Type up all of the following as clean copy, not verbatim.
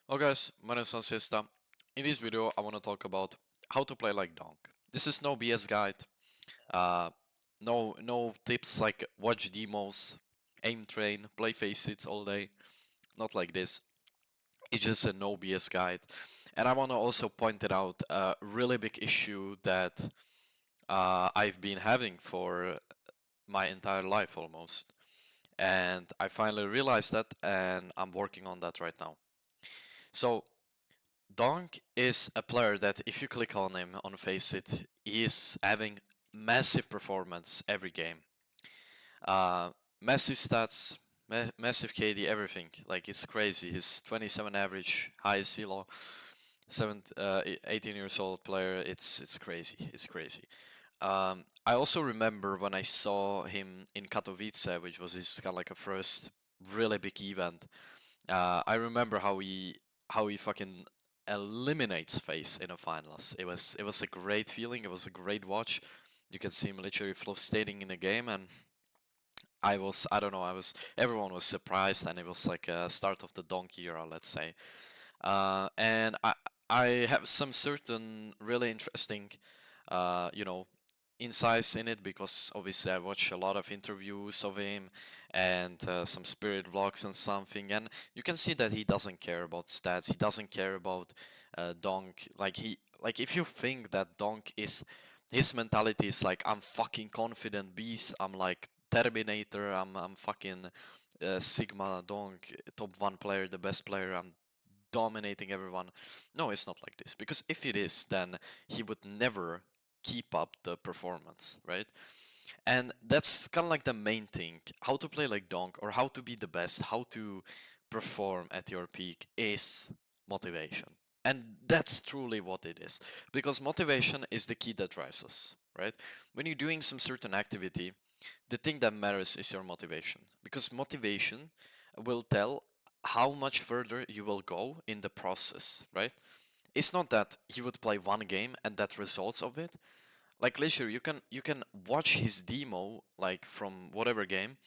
Hello guys, my name is Sista. In this video, I want to talk about how to play like Donk. This is no BS guide. Uh, no tips like watch demos, aim train, play facets all day. Not like this. It's just a no BS guide. And I want to also point it out a really big issue that I've been having for my entire life almost. And I finally realized that, and I'm working on that right now. So Donk is a player that if you click on him on Faceit, he is having massive performance every game. Uh, Massive stats, massive KD, everything. Like it's crazy. He's 27 average, highest CLO, 18 years old player. It's crazy. It's crazy. I also remember when I saw him in Katowice, which was his kind of like a first really big event. I remember how he fucking eliminates FaZe in a finals. It was a great feeling. It was a great watch. You can see him literally flow-stating in the game, and I don't know, everyone was surprised, and it was like a start of the Donk era, let's say. And I have some certain really interesting, you know, insights in it because obviously I watch a lot of interviews of him and some spirit vlogs and something, and you can see that he doesn't care about stats. He doesn't care about Donk. Like if you think that Donk is his mentality is like I'm fucking confident beast. I'm like Terminator. I'm fucking Sigma Donk, top one player, the best player. I'm dominating everyone. No, it's not like this. Because if it is, then he would never keep up the performance, right? And that's kind of like the main thing. How to play like Donk or how to be the best, how to perform at your peak is motivation. And that's truly what it is. Because motivation is the key that drives us, right? When you're doing some certain activity, the thing that matters is your motivation. Because motivation will tell how much further you will go in the process, right? It's not that he would play one game and that results of it. Like Leisure, you can watch his demo like from whatever game,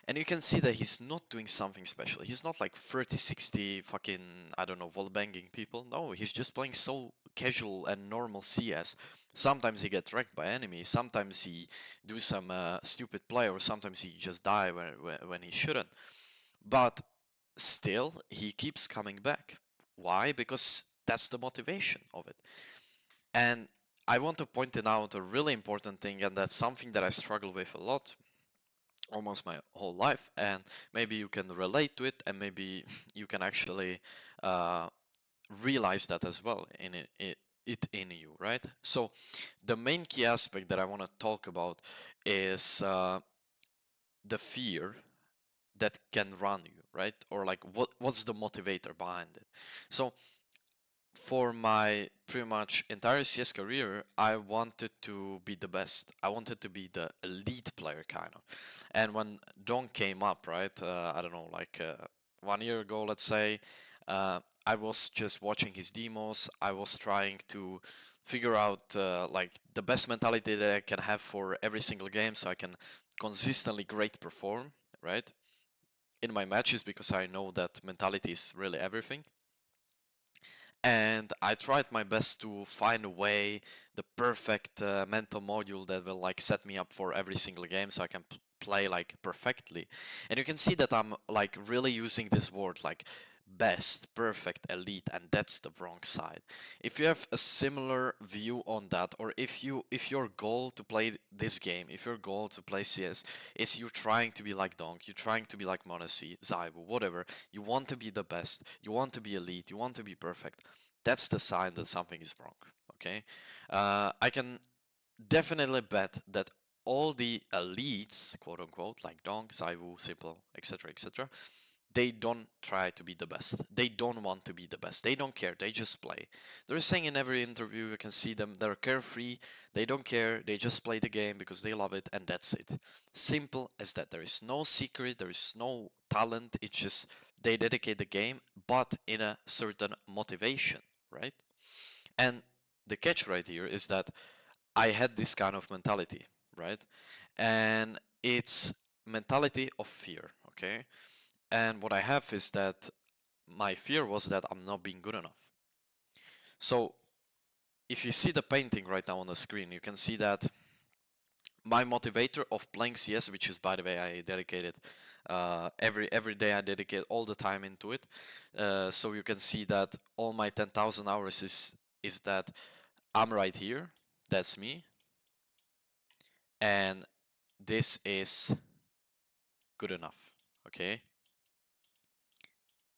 and you can see that he's not doing something special. He's not like 30, 60 fucking, I don't know, wall banging people. No, he's just playing so casual and normal CS. Sometimes he gets wrecked by enemies. Sometimes he do some stupid play, or sometimes he just die when he shouldn't. But still, he keeps coming back. Why? Because that's the motivation of it. And I want to point it out a really important thing, and that's something that I struggle with a lot, almost my whole life. And maybe you can relate to it, and maybe you can actually uh, realize that as well it in you, right? So the main key aspect that I want to talk about is the fear that can run you, right? Or like what's the motivator behind it? So for my pretty much entire CS career, I wanted to be the best. I wanted to be the elite player, kind of. And when Donk came up, right, I don't know, like 1 year ago, let's say, I was just watching his demos. I was trying to figure out like the best mentality that I can have for every single game, so I can consistently great perform, right, in my matches, because I know that mentality is really everything. And I tried my best to find a way, the perfect mental module that will like set me up for every single game, so I can play like perfectly. And you can see that I'm like really using this word like best, perfect, elite, and that's the wrong side. If you have a similar view on that, or if your goal to play this game, if your goal to play CS is you trying to be like Donk, you're trying to be like Monesi, Zaibu, whatever, you want to be the best, you want to be elite, you want to be perfect, that's the sign that something is wrong. Okay, I can definitely bet that all the elites, quote unquote, like Donk, Zaiwu, Simple, etc., they don't try to be the best. They don't want to be the best. They don't care. They just play. They're saying in every interview, you can see them, they're carefree. They don't care. They just play the game because they love it, and that's it. Simple as that. There is no secret. There is no talent. It's just they dedicate the game, but in a certain motivation, right? And the catch right here is that I had this kind of mentality, right? And it's mentality of fear, okay? And what I have is that my fear was that I'm not being good enough. So if you see the painting right now on the screen, you can see that my motivator of playing CS, which is, by the way, I dedicated every day. I dedicate all the time into it. So you can see that all my 10,000 hours is that I'm right here. That's me, and this is good enough. Okay.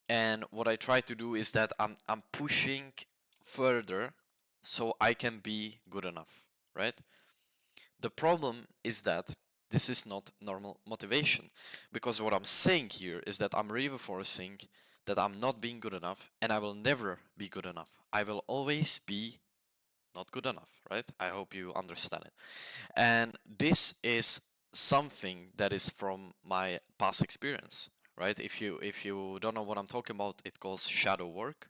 And what I try to do is that I'm pushing further so I can be good enough, right? The problem is that this is not normal motivation, because what I'm saying here is that I'm reinforcing that I'm not being good enough and I will never be good enough. I will always be not good enough, right? I hope you understand it. And this is something that is from my past experience, right? If you don't know what I'm talking about, it calls shadow work,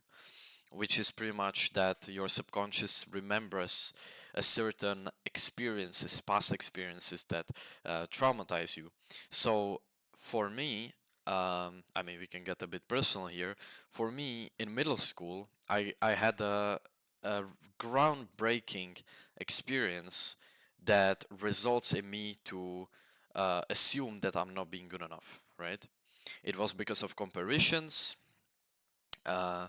which is pretty much that your subconscious remembers a certain experiences, past experiences that traumatize you. So for me, I mean, we can get a bit personal here. For me, in middle school, I had a groundbreaking experience that results in me to assume that I'm not being good enough, right? It was because of comparisons. Uh,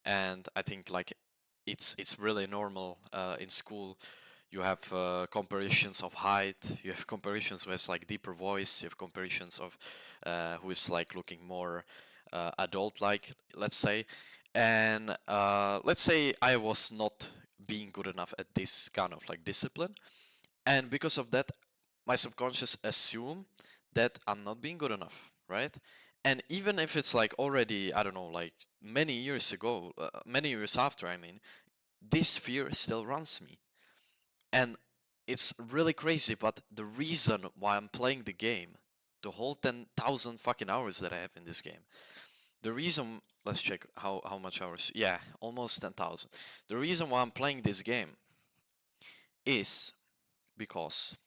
and I think like it's really normal in school. You have comparisons of height, you have comparisons who has like deeper voice, you have comparisons of who is like looking more adult-like, let's say. And let's say I was not being good enough at this kind of like discipline, and because of that, my subconscious assume that I'm not being good enough, right? And even if it's like already, I don't know, like many years ago, many years after, I mean, this fear still runs me. And it's really crazy, but the reason why I'm playing the game, the whole 10,000 fucking hours that I have in this game, the reason, let's check how much hours, yeah, almost 10,000. The reason why I'm playing this game is because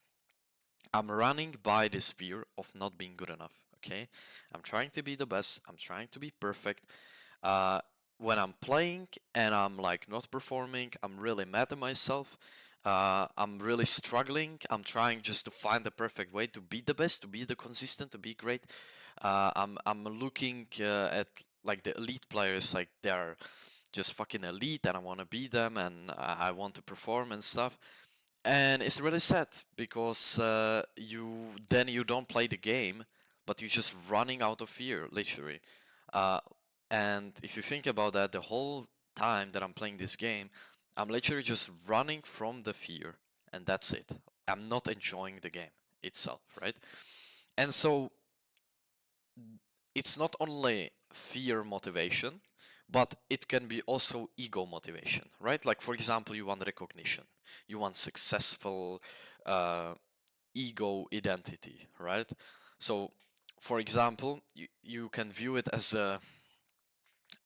I'm running by this fear of not being good enough. Okay, I'm trying to be the best. I'm trying to be perfect. Uh, when I'm playing and I'm like not performing, I'm really mad at myself. I'm really struggling. I'm trying just to find the perfect way to be the best, to be the consistent, to be great. I'm looking at like the elite players, like they're just fucking elite, and I want to be them, and I want to perform and stuff. And it's really sad because you don't play the game, but you're just running out of fear, literally. Uh, and if you think about that, the whole time that I'm playing this game, I'm literally just running from the fear, and that's it. I'm not enjoying the game itself, right? And so it's not only fear motivation, but it can be also ego motivation, right? Like, for example, you want recognition, you want successful uh, ego identity, right? So, for example, you can view it as a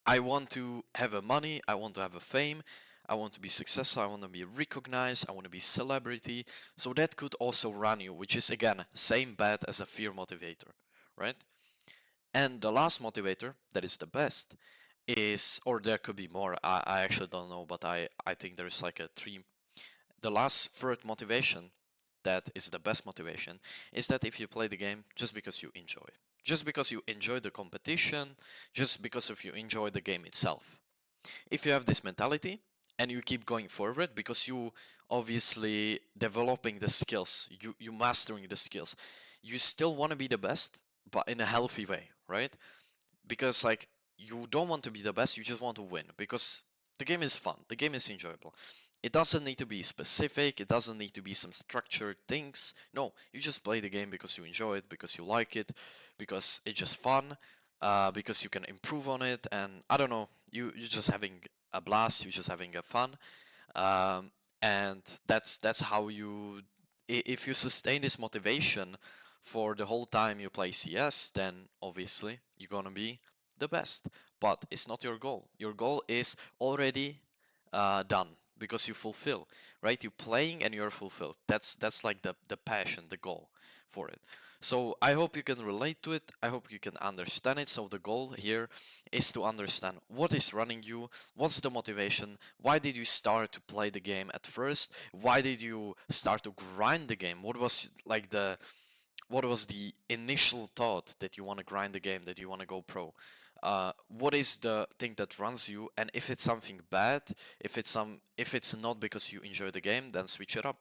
I want to have a money, I want to have a fame, I want to be successful, I want to be recognized, I want to be celebrity. So that could also run you, which is again same bad as a fear motivator, right? And the last motivator, that is the best, is, or there could be more, I actually don't know, but I think there's like a three. The last third motivation, that is the best motivation, is that if you play the game just because you enjoy. Just because you enjoy the competition, just because if you enjoy the game itself. If you have this mentality and you keep going forward because you obviously developing the skills, you mastering the skills, you still want to be the best, but in a healthy way, right? Because like you don't want to be the best, you just want to win because the game is fun, the game is enjoyable. It doesn't need to be specific, it doesn't need to be some structured things. No, you just play the game because you enjoy it, because you like it, because it's just fun, because you can improve on it, and I don't know, you're just having a blast, you're just having a fun. um, and that's how you, if you sustain this motivation for the whole time you play CS, then obviously you're gonna be the best. But it's not your goal. Your goal is already done because you fulfill, right? You're playing and you're fulfilled. That's like the passion, the goal for it. So I hope you can relate to it. I hope you can understand it. So the goal here is to understand what is running you, what's the motivation, why did you start to play the game at first, why did you start to grind the game, what was the initial thought that you want to grind the game, that you want to go pro? What is the thing that runs you? And if it's something bad, if it's not because you enjoy the game, then switch it up.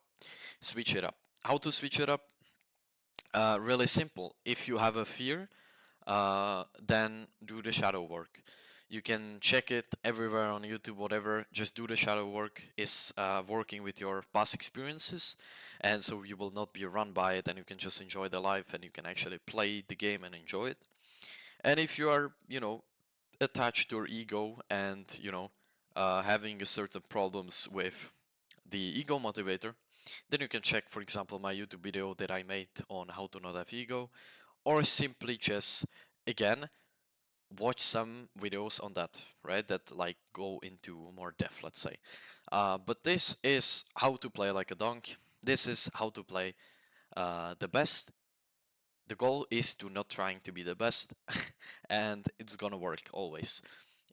Switch it up. How to switch it up? Really simple. If you have a fear, then do the shadow work. You can check it everywhere on YouTube, whatever. Just do the shadow work. Is working with your past experiences, and so you will not be run by it, and you can just enjoy the life, and you can actually play the game and enjoy it. And if you are, attached to your ego and having a certain problems with the ego motivator, then you can check, for example, my YouTube video that I made on how to not have ego, or simply just again watch some videos on that, right? That like go into more depth, let's say. But this is how to play like a donk. This is how to play the best. The goal is to not trying to be the best, and it's gonna work always.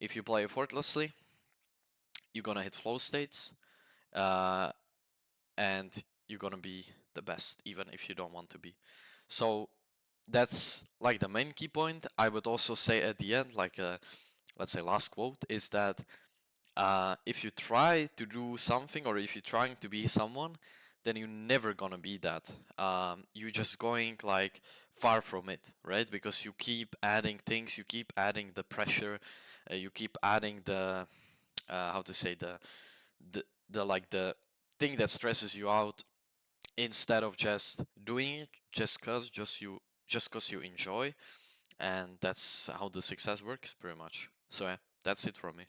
If you play effortlessly, you're gonna hit flow states, uh, and you're gonna be the best, even if you don't want to be. So that's like the main key point. I would also say at the end, like let's say last quote, is that if you try to do something or if you're trying to be someone, then you're never gonna be that. You're just going like far from it, right? Because you keep adding things, you keep adding the pressure, you keep adding the how to say the like the thing that stresses you out instead of just doing it just cause you enjoy, and that's how the success works pretty much. So yeah, that's it from me.